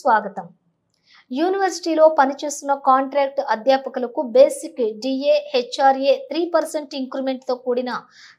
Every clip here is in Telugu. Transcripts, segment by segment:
స్వాగతం. యూనివర్సిటీలో పనిచేస్తున్న కాంట్రాక్ట్ అధ్యాపకులకు బేసిక్ డిఏ హెచ్ఆర్ఏ 3% ఇంక్రిమెంట్ తో కూడిన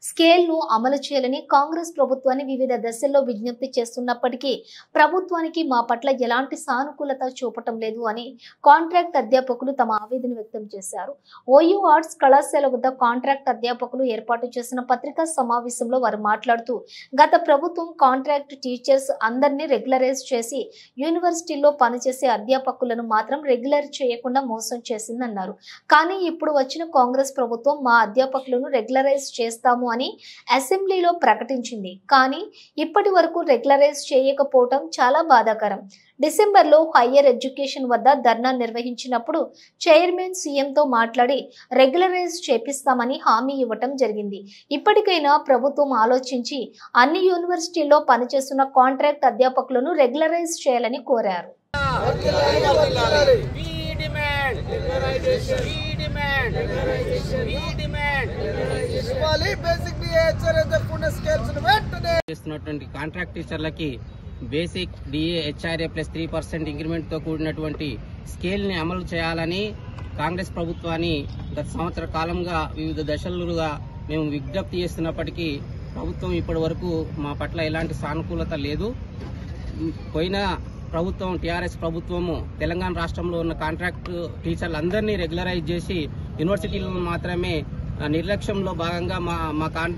స్కేల్ ను అమలు చేయాలని కాంగ్రెస్ ప్రభుత్వాన్ని వివిధ దశల్లో విజ్ఞప్తి చేస్తున్నప్పటికీ ప్రభుత్వానికి మా పట్ల ఎలాంటి సానుకూలత చూపటం లేదు అని కాంట్రాక్ట్ అధ్యాపకులు తమ ఆవేదన వ్యక్తం చేశారు. ఓయూ ఆర్ట్స్ కళాశాల వద్ద కాంట్రాక్ట్ అధ్యాపకులు ఏర్పాటు చేసిన పత్రికా సమావేశంలో వారు మాట్లాడుతూ గత ప్రభుత్వం కాంట్రాక్ట్ టీచర్స్ అందరినీ రెగ్యులరైజ్ చేసి యూనివర్సిటీల్లో పనిచేసే అధ్యాపకులను మాత్రం రెగ్యులర్ చేయకుండా మోసం చేసిందన్నారు. కానీ ఇప్పుడు వచ్చిన కాంగ్రెస్ ప్రభుత్వం మా అధ్యాపకులను రెగ్యులరైజ్ చేస్తాము అని అసెంబ్లీలో ప్రకటించింది. కానీ ఇప్పటి వరకు రెగ్యులరైజ్ చేయకపోవడం చాలా బాధాకరం. డిసెంబర్లో హయ్యర్ ఎడ్యుకేషన్ వద్ద ధర్నా నిర్వహించినప్పుడు చైర్మన్ సీఎంతో మాట్లాడి రెగ్యులరైజ్ చేపిస్తామని హామీ ఇవ్వటం జరిగింది. ఇప్పటికైనా ప్రభుత్వం ఆలోచించి అన్ని యూనివర్సిటీల్లో పనిచేస్తున్న కాంట్రాక్ట్ అధ్యాపకులను రెగ్యులరైజ్ చేయాలని కోరారు. కాంట్రాక్ట్ టీచర్లకి basic DA HRA plus 3% increment తో కూడినటువంటి స్కేల్ ని అమలు చేయాలని కాంగ్రెస్ ప్రభుత్వాన్ని గత సంవత్సర కాలంగా వివిధ దశలుగా మేము విజ్ఞప్తి చేస్తున్నప్పటికీ ప్రభుత్వం ఇప్పటి వరకు మా పట్ల ఎలాంటి సానుకూలత లేదు. పోయిన ప్రభుత్వం టీఆర్ఎస్ ప్రభుత్వము తెలంగాణ రాష్ట్రంలో ఉన్న కాంట్రాక్ట్ టీచర్లందరినీ రెగ్యులరైజ్ చేసి యూనివర్సిటీలను మాత్రమే నిర్లక్ష్యంలో భాగంగా మా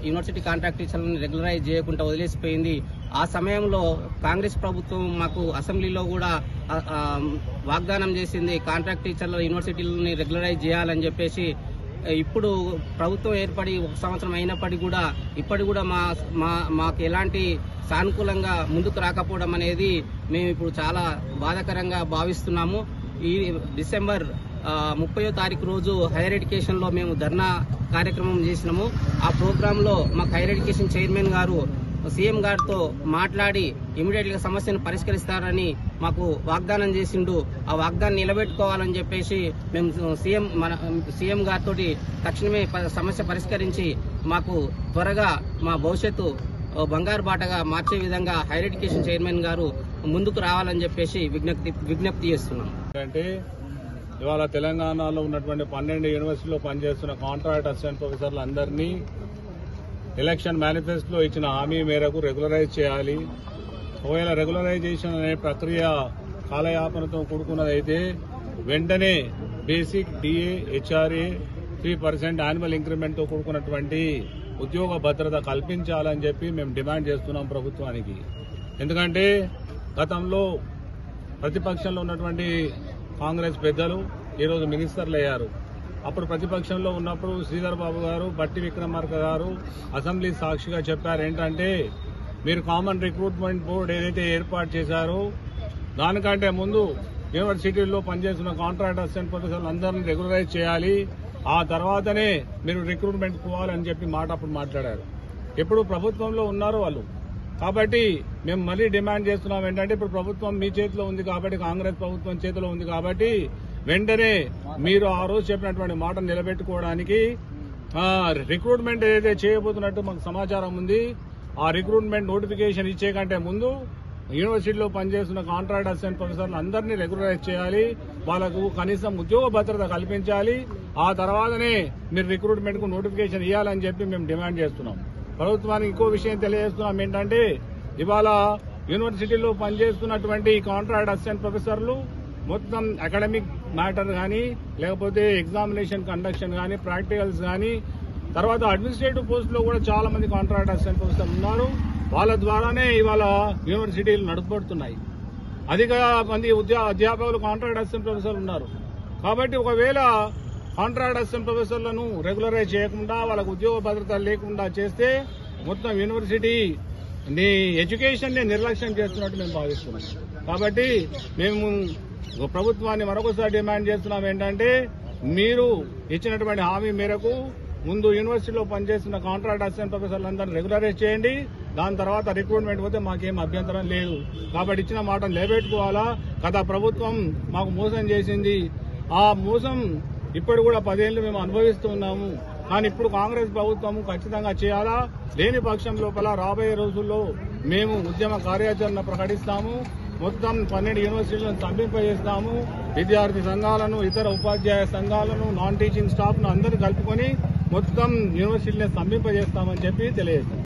యూనివర్సిటీ కాంట్రాక్ట్ టీచర్లను రెగ్యులరైజ్ చేయకుండా వదిలేసిపోయింది. ఆ సమయంలో కాంగ్రెస్ ప్రభుత్వం మాకు అసెంబ్లీలో కూడా వాగ్దానం చేసింది, కాంట్రాక్ట్ టీచర్ల యూనివర్సిటీలని రెగ్యులరైజ్ చేయాలని చెప్పేసి. ఇప్పుడు ప్రభుత్వం ఏర్పడి 1 సంవత్సరం అయినప్పటికీ కూడా ఇప్పటికి కూడా మాకు ఎలాంటి సానుకూలంగా ముందుకు రాకపోవడం అనేది మేము ఇప్పుడు చాలా బాధాకరంగా భావిస్తున్నాము. ఈ డిసెంబర్ 30వ తారీఖు రోజు హైయర్ ఎడ్యుకేషన్ లో మేము ధర్నా కార్యక్రమం చేసినాము. ఆ ప్రోగ్రామ్ లో మాకు హైయర్ ఎడ్యుకేషన్ చైర్మన్ గారు సీఎం గారితో మాట్లాడి ఇమీడియట్ గా సమస్యను పరిష్కరిస్తారని మాకు వాగ్దానం చేసిండు. ఆ వాగ్దానం నిలబెట్టుకోవాలని చెప్పేసి మేము సీఎం గారితో తక్షణమే సమస్య పరిష్కరించి మాకు త్వరగా మా భవిష్యత్తు బంగారు బాటగా మార్చే విధంగా హైయర్ ఎడ్యుకేషన్ చైర్మన్ గారు ముందుకు రావాలని చెప్పేసి విజ్ఞప్తి చేస్తున్నాం. అంటే ఇవాళ తెలంగాణలో ఉన్నటువంటి 12 యూనివర్సిటీలో పనిచేస్తున్న కాంట్రాక్ట్ అసిస్టెంట్ ప్రొఫెసర్లు అందరినీ ఎలక్షన్ మేనిఫెస్టోలో ఇచ్చిన హామీ మేరకు రెగ్యులరైజ్ చేయాలి. ఒకవేళ రెగ్యులరైజేషన్ అనే ప్రక్రియ కాలయాపనతో కూడుకున్నదైతే వెంటనే basic DA HRA 3% annual increment తో కూడుకున్నటువంటి ఉద్యోగ భద్రత కల్పించాలని చెప్పి మేము డిమాండ్ చేస్తున్నాం ప్రభుత్వానికి. ఎందుకంటే గతంలో ప్రతిపక్షంలో ఉన్నటువంటి కాంగ్రెస్ పెద్దలు ఈరోజు మినిస్టర్లు అయ్యారు. అప్పుడు ప్రతిపక్షంలో ఉన్నప్పుడు శ్రీధర్ బాబు గారు, బట్టి విక్రమార్క గారు అసెంబ్లీ సాక్షిగా చెప్పారు ఏంటంటే, మీరు కామన్ రిక్రూట్మెంట్ బోర్డు ఏదైతే ఏర్పాటు చేశారో దానికంటే ముందు యూనివర్సిటీల్లో పనిచేస్తున్న కాంట్రాక్ట్ అసిస్టెంట్ ప్రొఫెసర్లు అందరినీ రెగ్యులరైజ్ చేయాలి, ఆ తర్వాతనే మీరు రిక్రూట్మెంట్ పోవాలని చెప్పి అప్పుడు మాట్లాడారు. ఎప్పుడు ప్రభుత్వంలో ఉన్నారు వాళ్ళు. కాబట్టి మేము మళ్ళీ డిమాండ్ చేస్తున్నాం ఏంటంటే, ఇప్పుడు ప్రభుత్వం మీ చేతిలో ఉంది కాబట్టి, కాంగ్రెస్ ప్రభుత్వం చేతిలో ఉంది కాబట్టి వెంటనే మీరు ఆ రోజు చెప్పినటువంటి మాట నిలబెట్టుకోవడానికి రిక్రూట్మెంట్ ఏదైతే చేయబోతున్నట్టు మాకు సమాచారం ఉంది. ఆ రిక్రూట్మెంట్ నోటిఫికేషన్ ఇచ్చే కంటే ముందు యూనివర్సిటీలో పనిచేస్తున్న కాంట్రాక్ట్ అసిస్టెంట్ ప్రొఫెసర్లు అందరినీ రెగ్యులరైజ్ చేయాలి, వాళ్ళకు కనీసం ఉద్యోగ భద్రత కల్పించాలి, ఆ తర్వాతనే మీరు రిక్రూట్మెంట్ కు నోటిఫికేషన్ ఇవ్వాలని చెప్పి మేము డిమాండ్ చేస్తున్నాం. ప్రభుత్వానికి ఇంకో విషయం తెలియజేస్తున్నాం ఏంటంటే, ఇవాళ యూనివర్సిటీలో పనిచేస్తున్నటువంటి కాంట్రాక్ట్ అసిస్టెంట్ ప్రొఫెసర్లు మొత్తం అకాడమిక్ మ్యాటర్ కానీ, లేకపోతే ఎగ్జామినేషన్ కండక్షన్ కానీ, ప్రాక్టికల్స్ కానీ, తర్వాత అడ్మినిస్ట్రేటివ్ పోస్టులో కూడా చాలా మంది కాంట్రాక్ట్ అసిస్టెంట్ ప్రొఫెసర్లు ఉన్నారు. వాళ్ళ ద్వారానే ఇవాళ యూనివర్సిటీలు నడుపబడుతున్నాయి. అధిక మంది అధ్యాపకులు కాంట్రాక్ట్ అసిస్టెంట్ ప్రొఫెసర్లు ఉన్నారు. కాబట్టి ఒకవేళ కాంట్రాక్ట్ అసిస్టెంట్ ప్రొఫెసర్లను రెగ్యులరైజ్ చేయకుండా, వాళ్ళకు ఉద్యోగ భద్రత లేకుండా చేస్తే మొత్తం యూనివర్సిటీ ఎడ్యుకేషన్ ని నిర్లక్ష్యం చేస్తున్నట్టు మేము భావిస్తున్నాం. కాబట్టి మేము ప్రభుత్వాన్ని మరొకసారి డిమాండ్ చేస్తున్నాం ఏంటంటే, మీరు ఇచ్చినటువంటి హామీ మేరకు ముందు యూనివర్సిటీలో పనిచేస్తున్న కాంట్రాక్ట్ అసిస్టెంట్ ప్రొఫెసర్లందరినీ రెగ్యులరైజ్ చేయండి, దాని తర్వాత రిక్రూట్మెంట్ పోతే మాకేం అభ్యంతరం లేదు. కాబట్టి ఇచ్చిన మాటను నిలబెట్టుకోవాలా. గత ప్రభుత్వం మాకు మోసం చేసింది, ఆ మోసం ఇప్పుడు కూడా 10 ఏళ్లు మేము అనుభవిస్తూ ఉన్నాము. కానీ ఇప్పుడు కాంగ్రెస్ ప్రభుత్వం ఖచ్చితంగా చేయాలా. లేని పక్షం లోపల రాబోయే రోజుల్లో మేము ఉద్యమ కార్యాచరణ ప్రకటిస్తాము. మొత్తం 12 యూనివర్సిటీలను స్తంభింపజేస్తాము. విద్యార్థి సంఘాలను, ఇతర ఉపాధ్యాయ సంఘాలను, నాన్ టీచింగ్ స్టాఫ్ ను అందరూ కలుపుకొని మొత్తం యూనివర్సిటీని స్తంభింపజేస్తామని చెప్పి తెలియజేస్తాం.